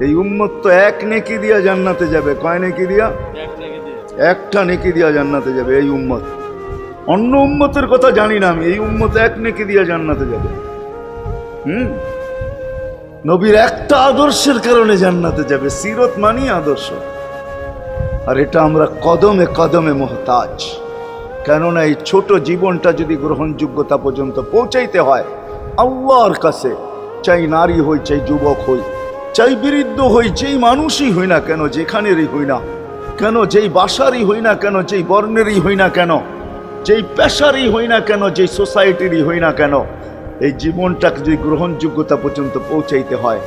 এই উম্মত তো এক নেকি দিয়া জান্নাতে যাবে। কয় নেকি দিয়া? একটা নেকি দিয়া জান্নাতে যাবে এই উম্মত। অন্য উম্মতের কথা জানি না আমি, এই উম্মত এক নেকি দিয়া জান্নাতে যাবে। নবীর একটা আদর্শের কারণে জান্নাতে যাবে। সিরত মানি আদর্শ, আর এটা আমরা কদমে কদমে মুহতাজ। কেননা এই ছোট জীবনটা যদি গ্রহণযোগ্যতা পর্যন্ত পৌঁছাইতে হয় আল্লাহর কাছে, চাই নারী হই, চাই যুবক হই, চাই বৃদ্ধ হই, যেই মানুষই হই না কেন, যেখানেরই হই না কেন, যেই বাসারই হই না কেন, যেই বর্ণেরই হই না কেন, যেই পেশারই হই না কেন, যেই সোসাইটিরই হই না কেন, এই জীবনটাকে যদি গ্রহণযোগ্যতা পর্যন্ত পৌঁছাইতে হয়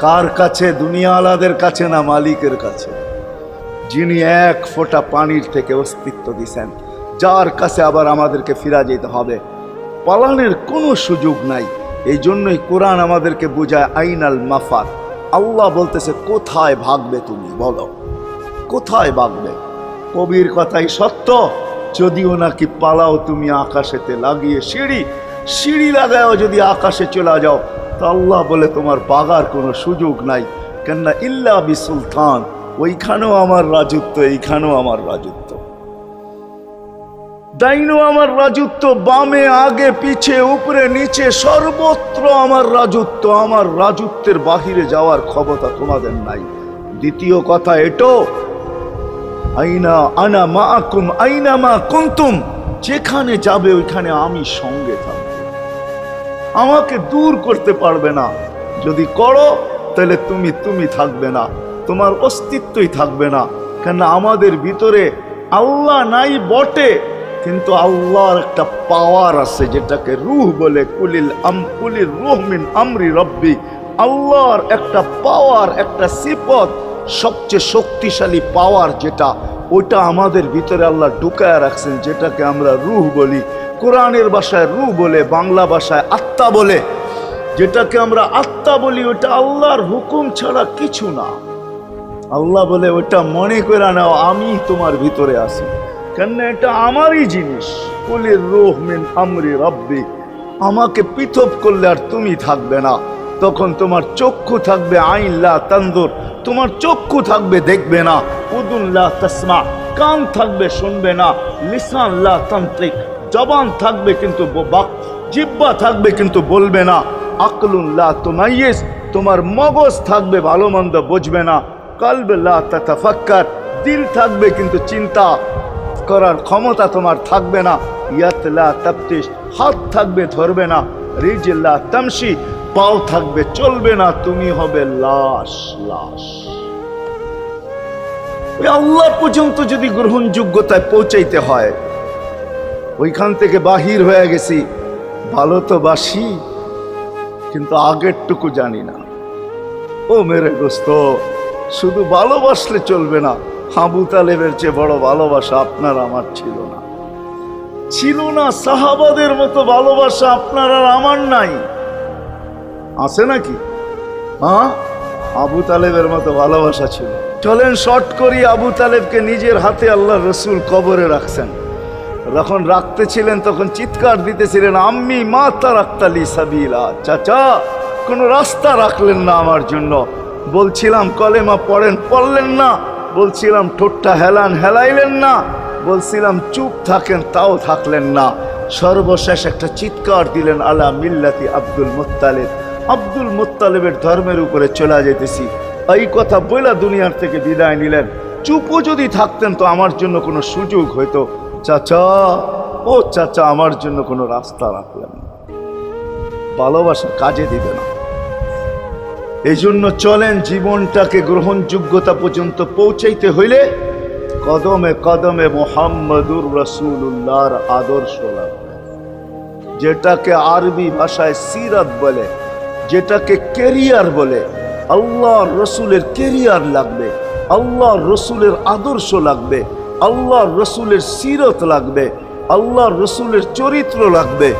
কার কাছে? দুনিয়াওয়ালাদের কাছে না, মালিকের কাছে, যিনি এক ফোঁটা পানির থেকে অস্তিত্ব দিছেন, যার কাছে আবার আমাদেরকে ফিরা যেতে হবে। পালানের কোনো সুযোগ নাই। এই জন্যই কোরআন আমাদেরকে বোঝায় আইনাল মাফার। আল্লাহ বলতেছে কোথায় ভাগবে তুমি, বলো কোথায় ভাগবে? কবির কথাই সত্য, যদিও নাকি পালাও তুমি আকাশেতে লাগিয়ে সিঁড়ি, সিঁড়ি লাগাও যদি আকাশে চলে যাও, তো আল্লাহ বলে তোমার বাগার কোনো সুযোগ নাই। কেননা ইল্লা বিসুলতান, ওইখানেও আমার রাজত্ব, এইখানেও আমার রাজত্ব, ডাইনো আমার রাজত্ব, বামে আগে পিছে উপরে নিচে সর্বত্র আমার রাজত্ব। আমার রাজত্বের বাহিরে যাওয়ার ক্ষমতা তোমাদের নাই। দ্বিতীয় কথা এটো, আইনা আনা মাআকুম আইনা মা কুনতুম, যেখানে যাবে ওইখানে আমি সঙ্গে থাকব, আমাকে দূর করতে পারবে না। যদি করো তাহলে তুমি থাকবে না, তোমার অস্তিত্বই থাকবে না। কেন আমাদের ভিতরে আল্লাহ নাই বটে, কিন্তু আল্লাহর একটা পাওয়ার আছে যেটাকে রূহ বলে। কুলির রূহ মিন আমরি রব্বি, আল্লাহর একটা পাওয়ার, একটা সিফত, সবচেয়ে শক্তিশালী পাওয়ার যেটা, ওটা আমাদের ভিতরে আল্লাহ ঢুকায় রাখছেন, যেটাকে আমরা রূহ বলি। কোরআনের ভাষায় রূহ বলে, বাংলা ভাষায় আত্মা বলে। যেটাকে আমরা আত্মা বলি ওটা আল্লাহর হুকুম ছাড়া কিছু না। আল্লাহ বলে ওটা মনে করে নাও আমি তোমার ভিতরে আছি, কেন এটা আমারই জিনিস। কুলির রূহ মিন আমরি রব্বি, আমাকে পৃথক করলে আর তুমি থাকবে না। তখন তোমার চক্ষু থাকবে আইন লা তানজুর, তোমার চক্ষু থাকবে দেখবে না। উদুন লা তাসমা, কান থাকবে শুনবে না। লিসান লা তান্তিক, জবান থাকবে কিন্তু জিহ্বা থাকবে কিন্তু বলবে না। আকলুন লা তুমাইয়িজ, তোমার মগজ থাকবে ভালো মন্দ বুঝবে না। কলব লা তাতাফাক্কার, দিল থাকবে কিন্তু চিন্তা করার ক্ষমতা তোমার থাকবে না। ইয়াত লা তাফতিশ, হাত থাকবে ধরবে না। রিজল লা তামশি, পাও থাকবে চলবে না। তুমি হবে লাশ। ওই আল্লাহ পর্যন্ত যদি গ্রহণযোগ্যতায় পৌঁছাইতে হয়, ওইখান থেকে বাহির হয়ে গেছি। ভালো তো বাসি, কিন্তু আগেরটুকু জানি না। ও মেরে দোস্ত, শুধু ভালোবাসলে চলবে না। আবু তালেবের চেয়ে বড় ভালোবাসা আপনার আমার ছিল না। সাহাবাদের মতো ভালোবাসা আপনার আর আমার নাই। আছে নাকি? হ্যাঁ, আবু তালেবের মতো ভালোবাসা ছিল। চলেন শর্ট করি। আবু তালেবকে নিজের হাতে আল্লাহ রসুল কবরে রাখছেন। যখন রাখতেছিলেন তখন চিৎকার দিতেছিলেন, আম্মি মা তারাক্তালি সাবিলা, চাচা কোন রাস্তা রাখলেন না আমার জন্য। বলছিলাম কলেমা পড়েন, পড়লেন না। বলছিলাম ঠোঁটটা হেলান, হেলাইলেন না। বলছিলাম চুপ থাকেন, তাও থাকলেন না। সর্বশেষ একটা চিৎকার দিলেন, আলা মিল্লাতি আব্দুল মুত্তালিব, আব্দুল মুত্তালিবের ধর্মের উপরে চলে যেতেছি। এই কথা বইলা দুনিয়ার থেকে বিদায় নিলেন। চুপও যদি থাকতেন তো আমার জন্য কোনো সুযোগ হইতো। চাচা, ও চাচা, আমার জন্য কোনো রাস্তা রাখলেন না। ভালোবাসা কাজে দিবে না। এই জন্য চলেন, জীবনটাকে গ্রহণযোগ্যতা পর্যন্ত পৌঁছাইতে হইলে কদমে কদমে মুহাম্মদুর রাসূলুল্লাহর আদর্শ লাগবে। যেটাকে আরবি ভাষায় সিরাত বলে, যেটাকে কেরিয়ার বলে। আল্লাহর রসুলের কেরিয়ার লাগবে, আল্লাহর রসুলের আদর্শ লাগবে, আল্লাহর রসুলের সিরত লাগবে, আল্লাহর রসুলের চরিত্র লাগবে।